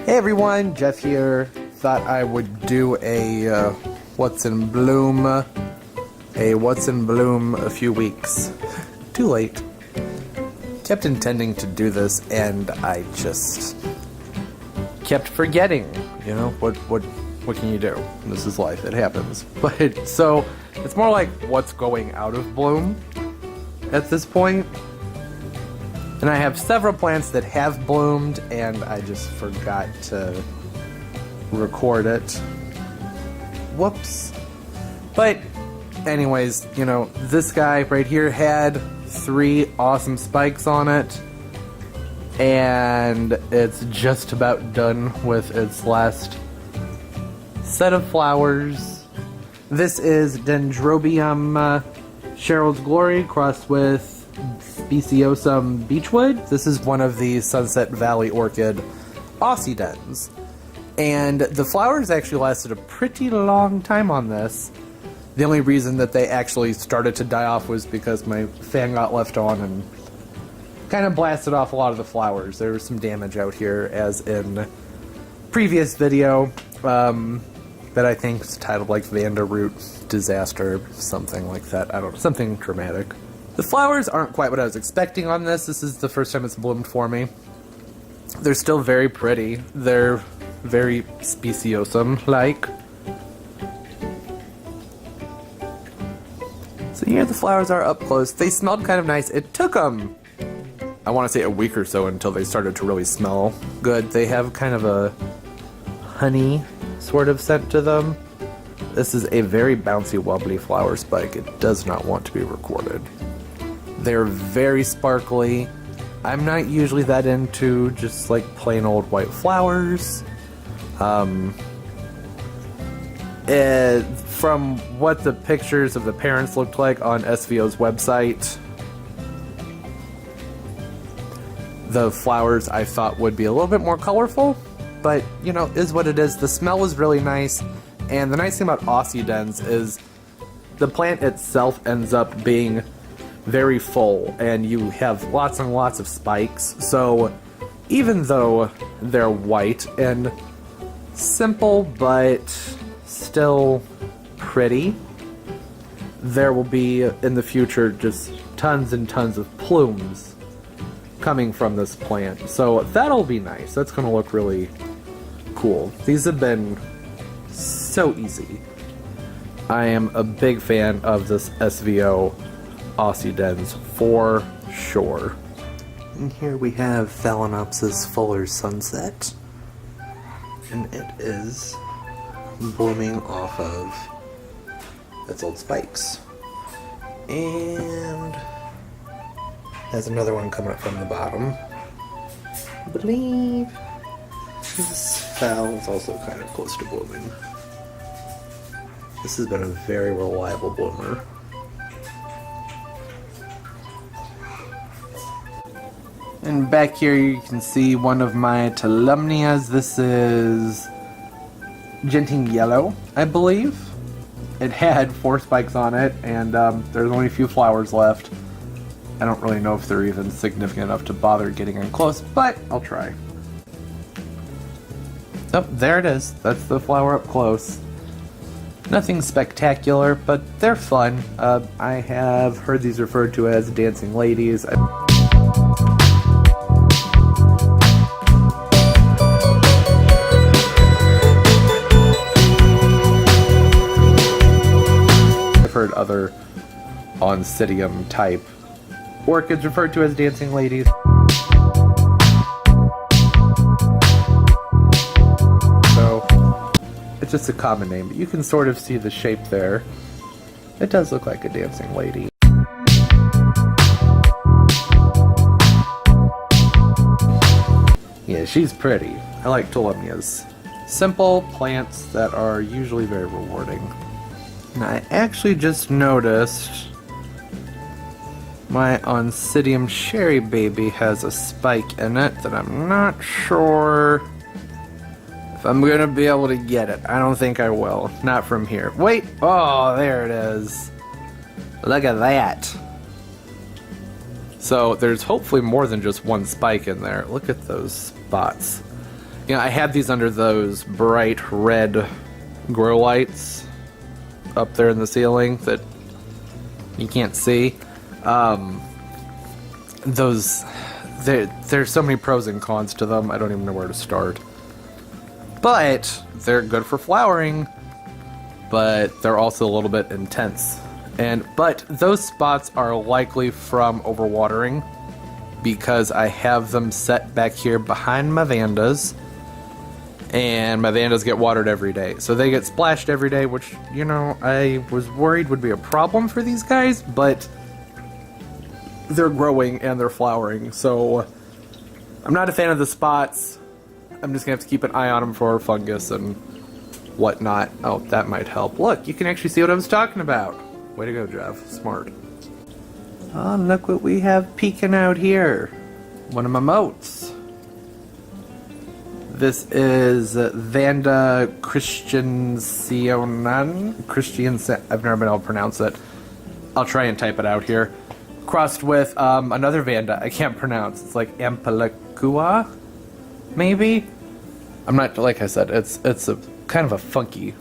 Hey everyone, Jeff here. Thought I would do a what's in bloom a few weeks. Too late. Kept intending to do this and I just kept forgetting. You know, what can you do? This is life, it happens. But so it's more like what's going out of bloom at this point. And I have several plants that have bloomed, and I just forgot to record it. Whoops. But anyways, you know, this guy right here had 3 awesome spikes on it, and it's just about done with its last set of flowers. This is Dendrobium Cheryl's Glory crossed with Speciosum Beechwood. This is one of the Sunset Valley Orchid Aussie Dens. And the flowers actually lasted a pretty long time on this. The only reason that they actually started to die off was because my fan got left on and kind of blasted off a lot of the flowers. There was some damage out here, as in previous video that I think is titled like Vanda root disaster, something like that. I don't know, something dramatic. The flowers aren't quite what I was expecting on this. This is the first time it's bloomed for me. They're still very pretty. They're very speciosum-like. So here the flowers are up close. They smelled kind of nice. It took them, I want to say, a week or so until they started to really smell good. They have kind of a honey sort of scent to them. This is a very bouncy, wobbly flower spike. It does not want to be recorded. They're very sparkly. I'm not usually that into just like plain old white flowers. From what the pictures of the parents looked like on SVO's website, the flowers I thought would be a little bit more colorful, but you know, is what it is. The smell was really nice, and the nice thing about Aussie Dens is the plant itself ends up being very full, and you have lots and lots of spikes. So even though they're white and simple but still pretty, there will be in the future just tons and tons of plumes coming from this plant. So that'll be nice. That's going to look really cool. These have been so easy. I am a big fan of this SVO Aussie Dens for sure. And here we have Phalaenopsis Fuller Sunset, and it is blooming off of its old spikes. And there's another one coming up from the bottom. I believe this phal is also kind of close to blooming. This has been a very reliable bloomer. And back here you can see one of my Tolumnias. This is Genting Yellow, I believe. It had 4 spikes on it, and there's only a few flowers left. I don't really know if they're even significant enough to bother getting in close, but I'll try. Oh, there it is. That's the flower up close. Nothing spectacular, but they're fun. I have heard these referred to as dancing ladies. Heard other oncidium type orchids referred to as dancing ladies. So it's just a common name, but you can sort of see the shape there. It does look like a dancing lady. Yeah, she's pretty. I like Tolumnias. Simple plants that are usually very rewarding. And I actually just noticed my Oncidium Cherry Baby has a spike in it that I'm not sure if I'm gonna be able to get it. I don't think I will. Not from here. Wait! Oh, there it is. Look at that. So there's hopefully more than just one spike in there. Look at those spots. You know, I had these under those bright red grow lights up there in the ceiling that you can't see. There's so many pros and cons to them, I don't even know where to start. But they're good for flowering, but they're also a little bit intense. But those spots are likely from overwatering because I have them set back here behind my Vandas, and my Vandas get watered every day. So they get splashed every day, which, you know, I was worried would be a problem for these guys, but they're growing and they're flowering, so I'm not a fan of the spots. I'm just gonna have to keep an eye on them for fungus and whatnot. Oh, that might help. Look, you can actually see what I was talking about. Way to go, Jeff. Smart. Oh, look what we have peeking out here. One of my moats. This is Vanda Christianseonan. I've never been able to pronounce it. I'll try and type it out here. Crossed with another Vanda I can't pronounce. It's like Ampelacua, maybe? I'm not, like I said, it's a kind of a funky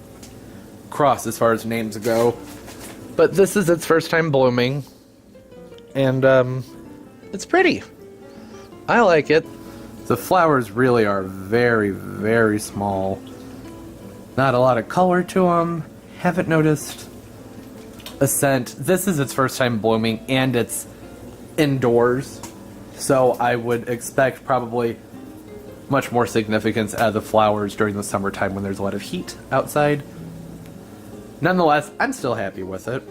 cross as far as names go. But this is its first time blooming, and it's pretty. I like it. The flowers really are very, very small. Not a lot of color to them. Haven't noticed a scent. This is its first time blooming, and it's indoors, so I would expect probably much more significance out of the flowers during the summertime when there's a lot of heat outside. Nonetheless, I'm still happy with it.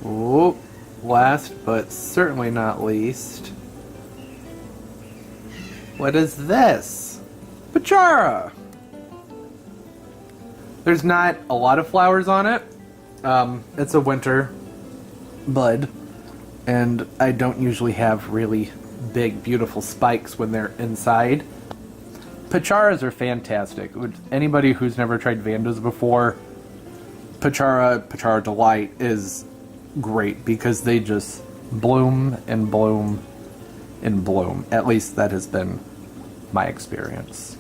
Ooh, last but certainly not least, what is this? Pachara! There's not a lot of flowers on it. It's a winter bud, and I don't usually have really big, beautiful spikes when they're inside. Pacharas are fantastic. Anybody who's never tried Vandas before, Pachara Delight is great because they just bloom and bloom and bloom. At least that has been my experience.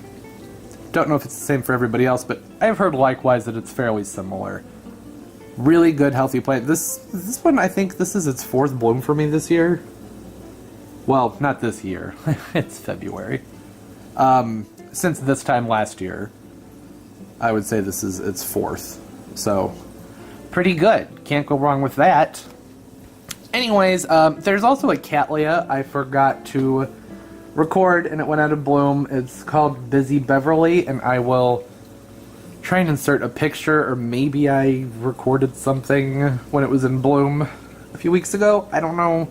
Don't know if it's the same for everybody else, but I've heard likewise that it's fairly similar. Really good, healthy plant. This one, I think this is its 4th bloom for me this year. Well, not this year. It's February. Since this time last year, I would say this is its 4th. So, pretty good. Can't go wrong with that. Anyways, there's also a Cattleya I forgot to record, and it went out of bloom. It's called Busy Beverly, and I will try and insert a picture, or maybe I recorded something when it was in bloom a few weeks ago. I don't know.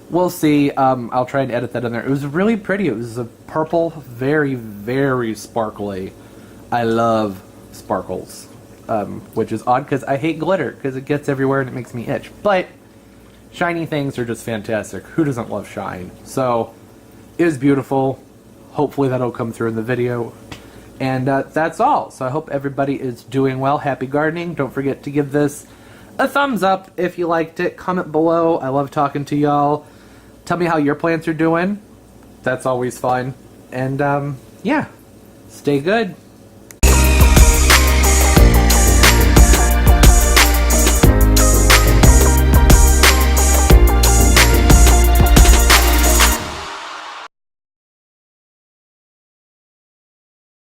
We'll see. I'll try and edit that in there. It was really pretty. It was a purple, very, very sparkly. I love sparkles, which is odd because I hate glitter because it gets everywhere and it makes me itch. But shiny things are just fantastic. Who doesn't love shine? So it was beautiful. Hopefully that'll come through in the video. And that's all. So I hope everybody is doing well. Happy gardening. Don't forget to give this a thumbs up if you liked it. Comment below. I love talking to y'all. Tell me how your plants are doing. That's always fun. And yeah, stay good.